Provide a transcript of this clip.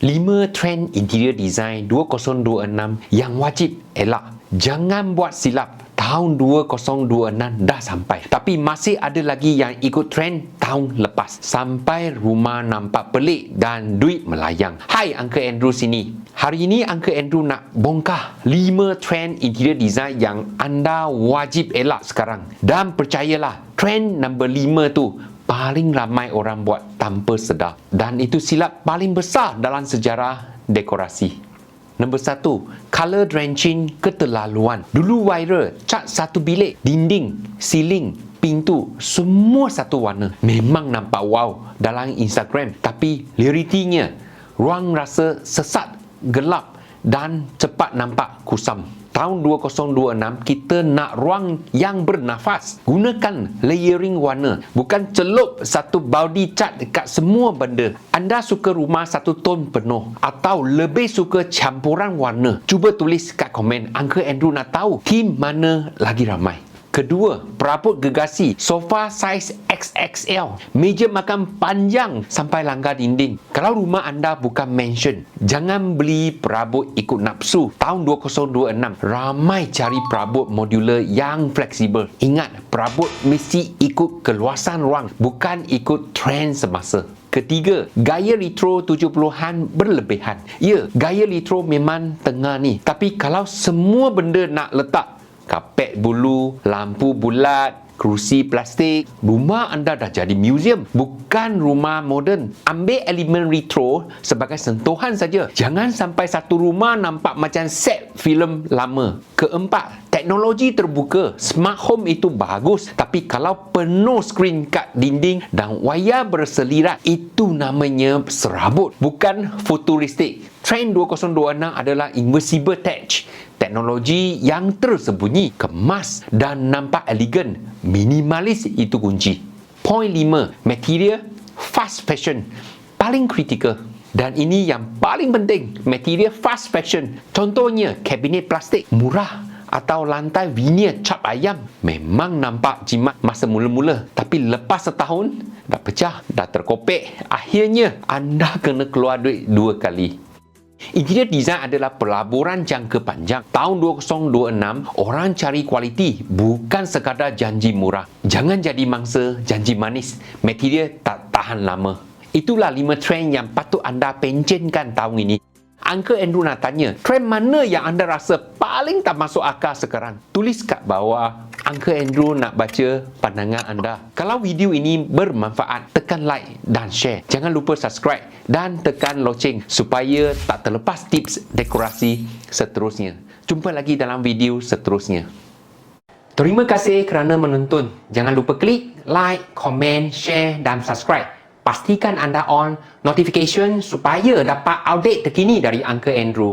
5 trend interior design 2026 yang wajib elak. Jangan buat silap. Tahun 2026 dah sampai. Tapi masih ada lagi yang ikut trend tahun lepas. Sampai rumah nampak pelik dan duit melayang. Hai, Uncle Andrew sini. Hari ini Uncle Andrew nak bongkar 5 trend interior design yang anda wajib elak sekarang. Dan percayalah, trend number 5 tu paling ramai orang buat tanpa sedar. Dan itu silap paling besar dalam sejarah dekorasi. Nombor 1, color drenching keterlaluan. Dulu viral, cat satu bilik, dinding, ceiling, pintu, semua satu warna. Memang nampak wow dalam Instagram. Tapi realitinya, ruang rasa sesat, gelap dan cepat nampak kusam. Tahun 2026, kita nak ruang yang bernafas. Gunakan layering warna. Bukan celup satu baudi cat dekat semua benda. Anda suka rumah satu ton penuh atau lebih suka campuran warna? Cuba tulis kat komen. Uncle Andrew nak tahu tim mana lagi ramai. Kedua, perabot gegasi. Sofa saiz XXL. Meja makan panjang sampai langgar dinding. Kalau rumah anda bukan mansion, jangan beli perabot ikut nafsu. Tahun 2026, ramai cari perabot modular yang fleksibel. Ingat, perabot mesti ikut keluasan ruang, bukan ikut trend semasa. Ketiga, gaya retro 70-an berlebihan. Ya, gaya retro memang tengah ni. Tapi kalau semua benda nak letak kapet bulu, lampu bulat, kerusi plastik, rumah anda dah jadi museum, bukan rumah moden. Ambil elemen retro sebagai sentuhan saja. Jangan sampai satu rumah nampak macam set filem lama. Keempat, teknologi terbuka. Smart home itu bagus, tapi kalau penuh skrin kat dinding dan wayar berselirat, itu namanya serabut, bukan futuristik. Trend 2026 adalah invisible touch. Teknologi yang tersembunyi, kemas dan nampak elegan. Minimalis itu kunci. Point 5, material fast fashion. Paling kritikal. Dan ini yang paling penting, material fast fashion. Contohnya, kabinet plastik murah atau lantai veneer cap ayam. Memang nampak jimat masa mula-mula, tapi lepas setahun dah pecah, dah terkopek. Akhirnya anda kena keluar duit 2 kali. Interior design adalah pelaburan jangka panjang. Tahun 2026, orang cari kualiti, bukan sekadar janji murah. Jangan jadi mangsa janji manis. Material tak tahan lama. Itulah 5 trend yang patut anda pencenkan tahun ini. Uncle Andrew nak tanya, trend mana yang anda rasa paling tak masuk akal sekarang? Tulis kat bawah. Uncle Andrew nak baca pandangan anda. Kalau video ini bermanfaat, tekan like dan share. Jangan lupa subscribe dan tekan loceng supaya tak terlepas tips dekorasi seterusnya. Jumpa lagi dalam video seterusnya. Terima kasih kerana menonton. Jangan lupa klik like, komen, share dan subscribe. Pastikan anda on notification supaya dapat update terkini dari Uncle Andrew.